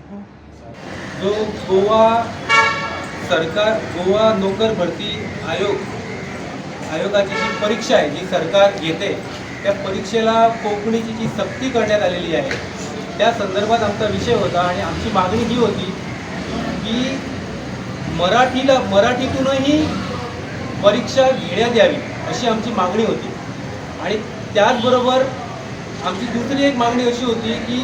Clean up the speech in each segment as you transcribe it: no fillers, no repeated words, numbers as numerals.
जो गोवा नोकर भरती आयोगाची जी परीक्षा आहे, जी सरकार घेते, त्या परीक्षेला कोकणीची जी सक्ती करण्यात आलेली आहे, त्या संदर्भात आमचा विषय होता. आणि आमची मागणी ही होती की मराठीतूनही परीक्षा घेण्यात यावी, अशी आमची मागणी होती. आणि त्याचबरोबर आमची दुसरी एक मागणी अशी होती की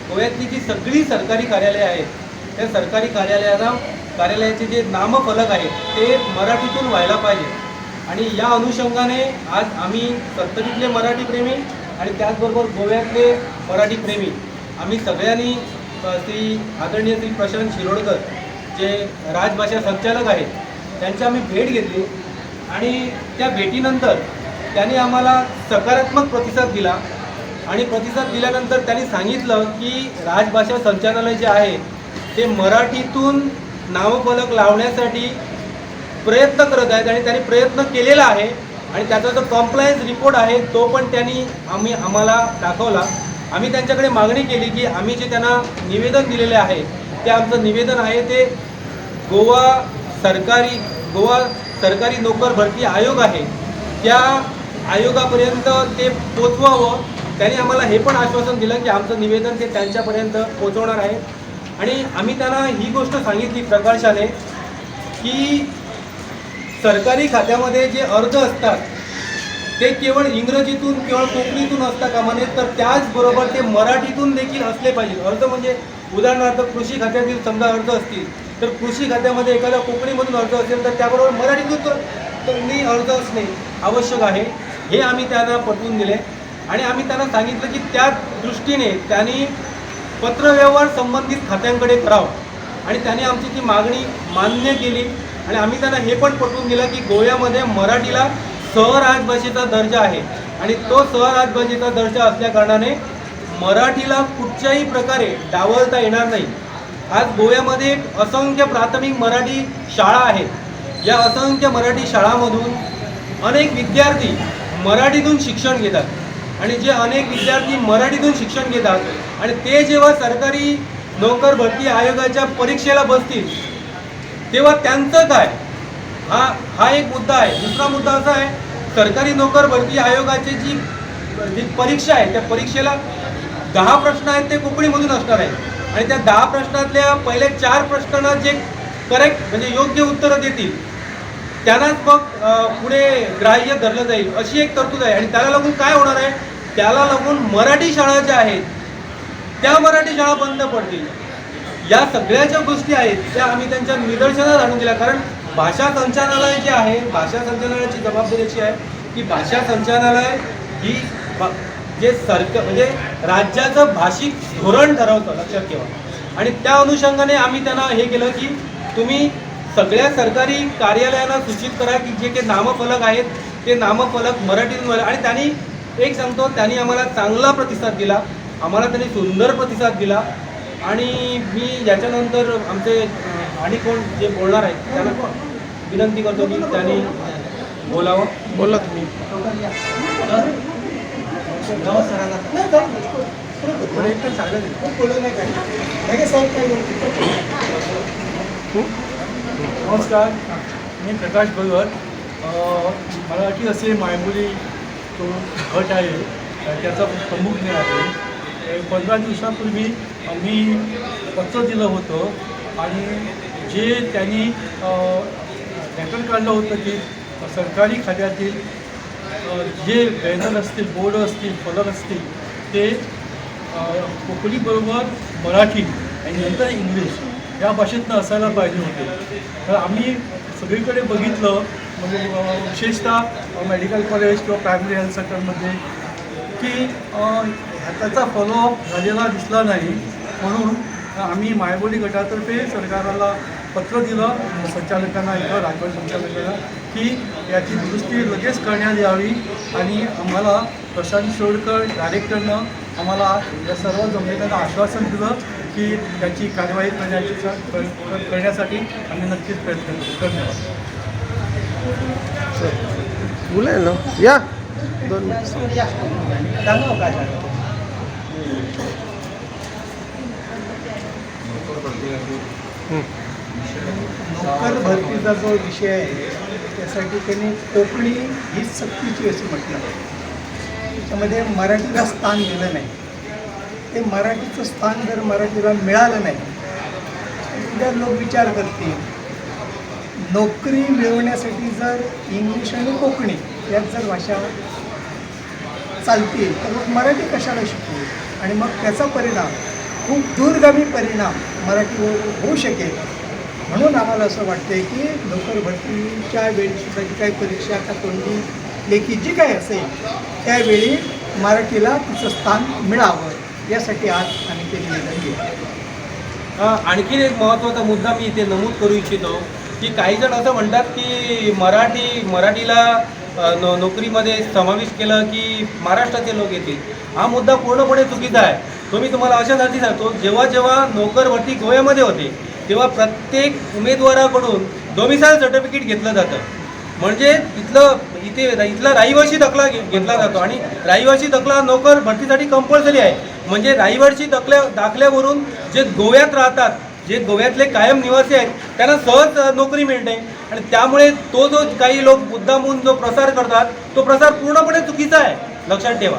गोव्यातली जी सगळी सरकारी कार्यालये आहेत, त्या सरकारी कार्यालयाचे जे नामफलक आहेत ते मराठीतून व्हायला पाहिजे. आणि या अनुषंगाने आज आम्ही सत्तरीतले मराठीप्रेमी आणि त्याचबरोबर गोव्यातले मराठीप्रेमी आम्ही सगळ्यांनी आदरणीय श्री प्रशांत शिरोडकर, जे राजभाषा संचालक आहेत, त्यांची आम्ही भेट घेतली. आणि त्या भेटीनंतर त्यांनी आम्हाला सकारात्मक प्रतिसाद दिला. आणि प्रतिसाद दिल्यानंतर त्यांनी सांगितलं की राजभाषा संचालनालय जे आहे ते मराठीतून नामफलक लावण्यासाठी प्रयत्न करत आहेत आणि त्यांनी प्रयत्न केलेला आहे. आणि त्याचा जो कॉम्प्लायन्स रिपोर्ट आहे तो पण त्यांनी आम्हाला दाखवला. आम्ही त्यांच्याकडे मागणी केली की आम्ही जे त्यांना निवेदन दिलेले आहे ते आमचं निवेदन आहे ते गोवा सरकारी नोकर भरती आयोग आहे त्या आयोगापर्यंत ते पोचवावं. त्यांनी आम्हाला हे पण आश्वासन दिलं की आमचं निवेदन ते त्यांच्यापर्यंत पोचवणार आहे. आणि आम्ही त्यांना ही गोष्ट सांगितली प्रकर्षाने की सरकारी खात्यामध्ये जे अर्ज असतात ते केवळ इंग्रजीतून केवळ कोकणीतून असता कामा नये, तर त्याचबरोबर ते मराठीतून देखील असले पाहिजे. अर्ज म्हणजे उदाहरणार्थ कृषी खात्यातील समजा अर्ज असतील तर कृषी खात्यामध्ये एखादा कोकणीमधून अर्ज असेल तर त्याबरोबर मराठीतून अर्ज असणे आवश्यक आहे. हे आम्ही त्यांना पटवून दिले. आणि आम्ही त्यांना सांगितलं की त्या दृष्टीने त्यांनी पत्रव्यवहार संबंधित खात्यांकडे करावं. आणि त्यांनी आमची ती मागणी मान्य केली. आणि आम्ही त्यांना हे पण पटवून दिलं की गोव्यामध्ये मराठीला सहराजभाषेचा दर्जा आहे. आणि तो सहराजभाषेचा दर्जा असल्याकारणाने मराठीला कुठच्याही प्रकारे डावलता येणार नाही. आज गोव्यामध्ये असंख्य प्राथमिक मराठी शाळा आहेत. या असंख्य मराठी शाळांमधून अनेक विद्यार्थी मराठीतून शिक्षण घेतात. आणि जे अनेक विद्यार्थी मराठीतून शिक्षण घेतात आणि ते जेव्हा सरकारी नोकर भरती आयोगाच्या परीक्षेला बसतील तेव्हा त्यांचं काय, हा एक मुद्दा आहे. दुसरा मुद्दा असा आहे, सरकारी नोकर भरती आयोगाची जी परीक्षा आहे त्या परीक्षेला 10 प्रश्न आहेत ते कोकणीमधून असणार आहेत. आणि त्या 10 प्रश्नातल्या पहिले 4 प्रश्नांना जे करेक्ट म्हणजे योग्य उत्तरं देतील त्यांनाच मग पुढे ग्राह्य धरलं जाईल, अशी एक तरतूद आहे. आणि त्याला लागून काय होणार आहे, त्याला लागून मराठी शाळा ज्या आहेत त्या मराठी शाळा बंद पडतील. या सगळ्या ज्या गोष्टी आहेत त्या आम्ही त्यांच्या निदर्शनास आणून दिल्या. कारण भाषा संचालनालय जे आहे, भाषा संचालनालयाची जबाबदारी अशी आहे की भाषा संचालनालय ही जे म्हणजे राज्याचं भाषिक धोरण ठरवतं, लक्षात ठेवा. आणि त्या अनुषंगाने आम्ही त्यांना हे केलं की तुम्ही सगळ्या सरकारी कार्यालयांना सूचित करा की जे काही नामफलक आहेत ते नामफलक मराठीतून व्हायला. आणि त्यांनी एक सांगतो, त्यांनी आम्हाला चांगला प्रतिसाद दिला, आम्हाला त्यांनी सुंदर प्रतिसाद दिला. आणि मी याच्यानंतर आमचे आणि कोण जे बोलणार आहेत त्यांना विनंती करतो की त्यांनी बोलावं. बोला तुम्ही. नमस्कार, मी प्रकाश भगत. मराठी असे मायबोली तो गट आहे त्याचा प्रमुख आहे. 15 दिवसापूर्वी मी पत्र दिलं होतं आणि जे त्यांनी रेकॉर्ड काढलं होतं की सरकारी खात्यातील जे बॅनर असतील, बोर्ड असतील, फलक असतील ते कोकणीबरोबर मराठी आणि नंतर इंग्लिश या भाषेतनं असायला पाहिजे होते. तर आम्ही सगळीकडे बघितलं, म्हणजे विशेषतः मेडिकल कॉलेज किंवा प्रायमरी हेल्थ सेंटरमध्ये की त्याचा फॉलोअप झालेला दिसला नाही. म्हणून आम्ही मायबोली गटातर्फे सरकारला पत्र दिलं, संचालकांना इथं राजभाषा संचालकांना, की याची दुरुस्ती लगेच करण्यात यावी. आणि आम्हाला प्रशांत शिरोडकर डायरेक्टरनं आम्हाला या सर्व जमलेल्यांना आश्वासन दिलं की त्याची कार्यवाही करण्यासाठी आम्ही नक्कीच प्रयत्न करू. धन्यवाद. बोला ना, या 2 मिनिट. नोकर भरतीचा जो विषय आहे त्यासाठी त्यांनी कोकणी हीच सक्तीची अशी म्हटलं. त्याच्यामध्ये मराठीला स्थान दिलं नाही. ते मराठीचं स्थान जर मराठीला मिळालं नाही तर उद्या लोक विचार करतील. नोकरी मिळवण्यासाठी जर इंग्लिश आणि कोकणी यात जर भाषा चालतील तर मग मराठी कशाला शिकू, आणि मग त्याचा परिणाम खूप दूरगामी परिणाम मराठीवर होऊ शकेल. म्हणून आम्हाला असं वाटतंय की नोकर भरतीच्या वेळीसुद्धा जी काही परीक्षा का तोंडी लेखी जी काही असेल त्यावेळी मराठीला तिचं स्थान मिळावं यासाठी आज आम्ही ते निवेदन केलं. आणखीन एक महत्त्वाचा मुद्दा मी इथे नमूद करू इच्छितो की काही जण असं म्हणतात की मराठीला नोकरीमध्ये समावेश केलं की महाराष्ट्राचे लोक येतील. हा मुद्दा पूर्णपणे चुकीचा आहे. तो मी तुम्हाला अशासाठी सांगतो, जेव्हा जेव्हा भरती गोव्यामध्ये होते तेव्हा प्रत्येक उमेदवाराकडून डोमिसाईल सर्टिफिकेट घेतलं जातं. म्हणजे इथला रहिवासी दाखला घेतला जातो आणि रहिवासी दाखला नोकर भरतीसाठी कंपल्सरी आहे. म्हणजे रहिवासी दाखल्यावरून जे गोव्यात राहतात, जे गोव्यातले कायम निवासी आहेत त्यांना सहज नोकरी मिळते. आणि त्यामुळे तो जो काही लोक मुद्दामून जो प्रसार करतात तो प्रसार पूर्णपणे चुकीचा आहे, लक्षात ठेवा.